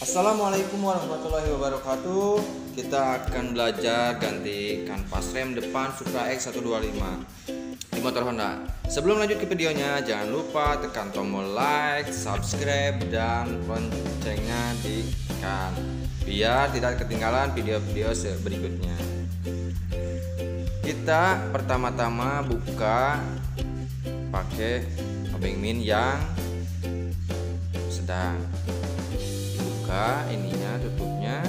Assalamualaikum warahmatullahi wabarakatuh. Kita akan belajar ganti kanvas rem depan Supra X 125 di motor Honda. Sebelum lanjut ke videonya, jangan lupa tekan tombol like, subscribe, dan loncengnya ditekan biar tidak ketinggalan video-video berikutnya. Kita pertama-tama buka pakai obeng min yang sedang. Buka ininya, tutupnya,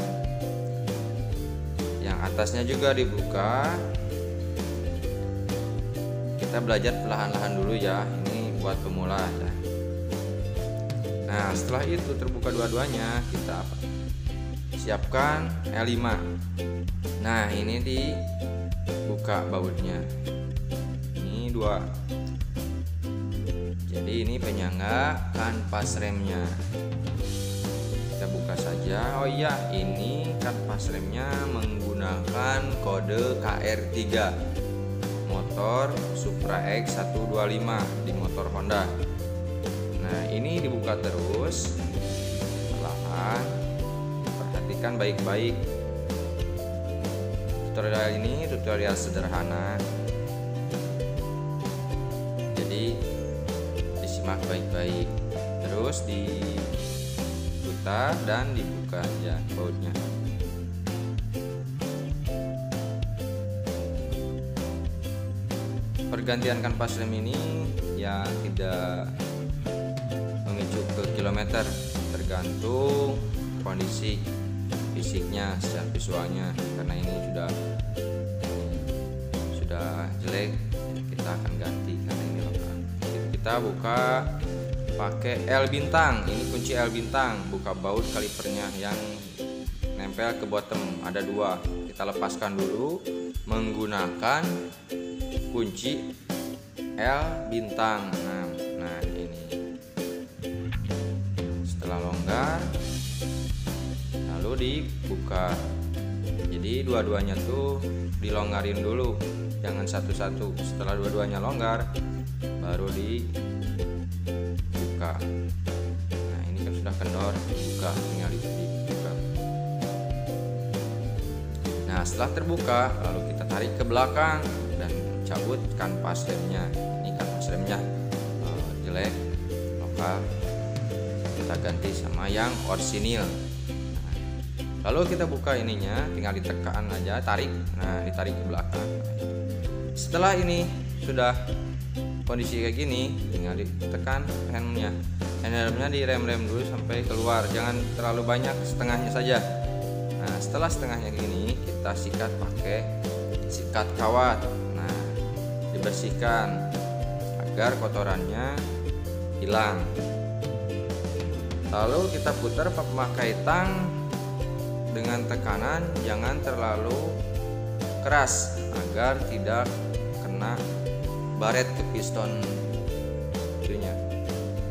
yang atasnya juga dibuka. Kita belajar perlahan-lahan dulu ya, ini buat pemula ya. Nah, setelah itu terbuka dua-duanya, kita siapkan L5. Nah, ini dibuka bautnya, ini dua. Jadi ini penyangga kanvas remnya. Kita buka saja. Oh iya, ini kanvas remnya menggunakan kode KR3 motor Supra X 125 di motor Honda. Nah, ini dibuka terus perlahan, perhatikan baik-baik. Tutorial ini tutorial sederhana, jadi disimak baik-baik, terus diputar dan dibuka ya bautnya. Pergantian kanvas rem ini ya tidak mengicu ke kilometer, tergantung kondisi fisiknya secara visualnya. Karena ini sudah jelek, kita akan ganti karena ini lengkap. Kita buka pakai L bintang. Ini kunci L bintang. Buka baut kalipernya yang nempel ke bottom, ada dua. Kita lepaskan dulu menggunakan kunci L bintang. Nah ini. Setelah longgar, lalu dibuka. Jadi dua-duanya tuh dilonggarin dulu, jangan satu-satu. Setelah dua-duanya longgar, baru dibuka. Nah, ini kan sudah kendor, dibuka, tinggal dibuka. Nah, setelah terbuka, lalu kita tarik ke belakang dan cabut kanvas remnya. Ini kanvas remnya jelek, lokal, kita ganti sama yang orsinil. Nah, lalu kita buka ininya, tinggal ditekan aja, tarik. Nah, ditarik ke belakang. Setelah ini sudah kondisi kayak gini, tinggal ditekan handnya. Handnya direm-rem dulu sampai keluar, jangan terlalu banyak, setengahnya saja. Nah, setelah setengahnya gini, kita sikat pakai sikat kawat. Nah, dibersihkan agar kotorannya hilang. Lalu kita putar memakai tang dengan tekanan jangan terlalu keras agar tidak kena baret ke piston itunya.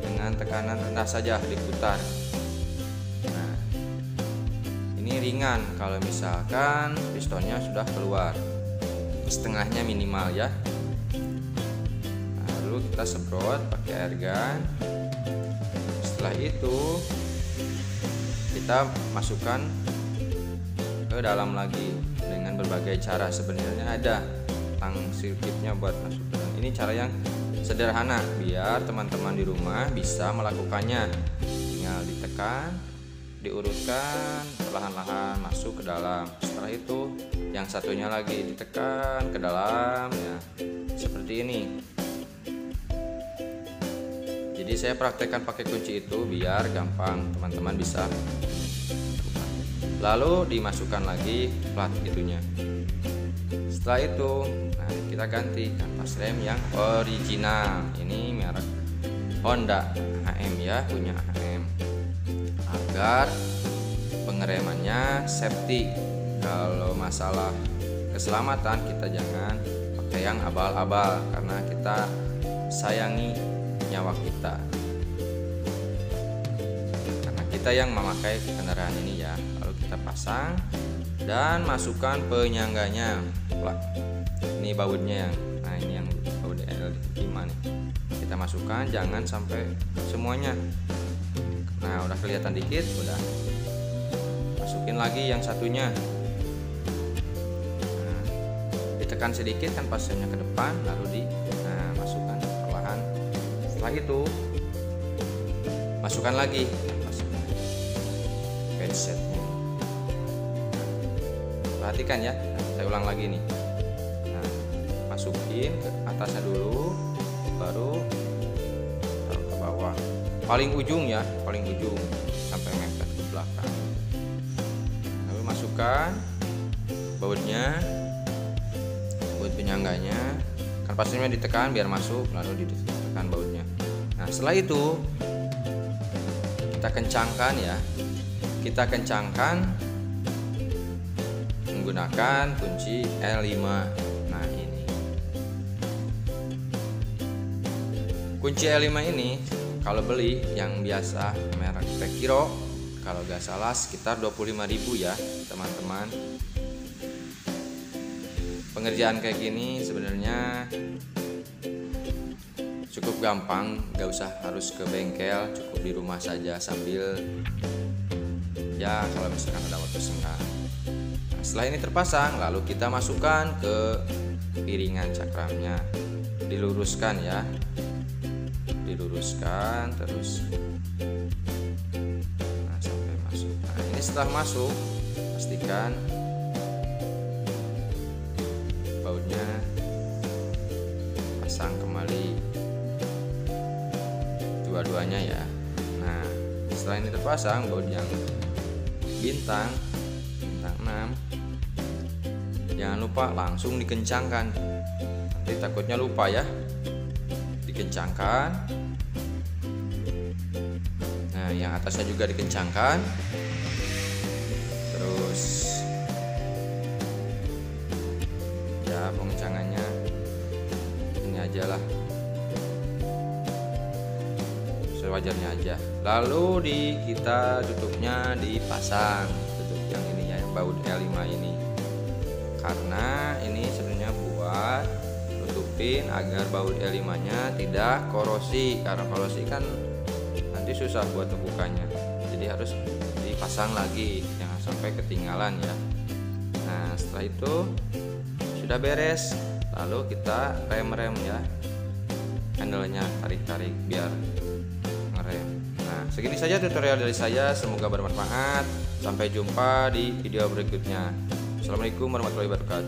Dengan tekanan rendah saja diputar. Nah, ini ringan kalau misalkan pistonnya sudah keluar, setengahnya minimal ya. Nah, lalu kita semprot pakai air gun. Setelah itu kita masukkan ke dalam lagi dengan berbagai cara. Sebenarnya ada tang sirkuitnya buat masukkan. Ini cara yang sederhana biar teman-teman di rumah bisa melakukannya. Tinggal ditekan, diurutkan perlahan-lahan masuk ke dalam. Setelah itu yang satunya lagi ditekan ke dalam ya, seperti ini. Jadi saya praktekkan pakai kunci itu biar gampang teman-teman bisa. Lalu dimasukkan lagi plat itunya. Setelah itu, nah kita ganti kanvas rem yang original. Ini merek Honda HM ya, punya HM. Agar pengeremannya safety. Kalau masalah keselamatan kita jangan pakai yang abal-abal karena kita sayangi nyawa kita. Karena kita yang memakai kendaraan ini ya. Lalu kita pasang dan masukkan penyangganya. Ini bautnya yang, nah ini yang baut L5 nih. Kita masukkan, jangan sampai semuanya. Nah, udah kelihatan dikit, udah masukin lagi yang satunya. Nah, ditekan sedikit kan pasirnya ke depan, lalu masukkan perlahan. Setelah itu masukkan lagi pensetnya. Perhatikan ya, saya ulang lagi nih. Nah, masukin ke atasnya dulu, baru taruh ke bawah. Paling ujung ya, paling ujung sampai mepet ke belakang. Lalu masukkan bautnya, baut penyangganya. Kan pasirnya ditekan biar masuk, lalu ditekan bautnya. Nah, setelah itu kita kencangkan ya. Kita kencangkan menggunakan kunci L5. Nah, ini. Kunci L5 ini kalau beli yang biasa merek Pekiro, kalau gak salah sekitar 25.000 ya, teman-teman. Pengerjaan kayak gini sebenarnya cukup gampang, gak usah harus ke bengkel, cukup di rumah saja sambil ya kalau misalkan ada waktu senggang. Nah, setelah ini terpasang, lalu kita masukkan ke piringan cakramnya, diluruskan ya, diluruskan terus. Nah, sampai masuk. Nah, ini setelah masuk, pastikan bautnya pasang kembali dua-duanya ya. Nah, setelah ini terpasang baut yang bintang 6, jangan lupa langsung dikencangkan, nanti takutnya lupa ya. Dikencangkan. Nah, yang atasnya juga dikencangkan. Terus ya pengencangannya ini aja lah, sewajarnya aja. Lalu kita tutupnya dipasang, tutup yang ini ya, yang baut L5 ini, karena ini sebenarnya buat nutupin agar baut L5 nya tidak korosi, karena korosi kan nanti susah buat membukanya, jadi harus dipasang lagi, jangan sampai ketinggalan ya. Nah, setelah itu sudah beres, lalu kita rem ya, handle-nya tarik-tarik biar ngerem. Nah, segini saja tutorial dari saya, semoga bermanfaat. Sampai jumpa di video berikutnya. Assalamualaikum warahmatullahi wabarakatuh.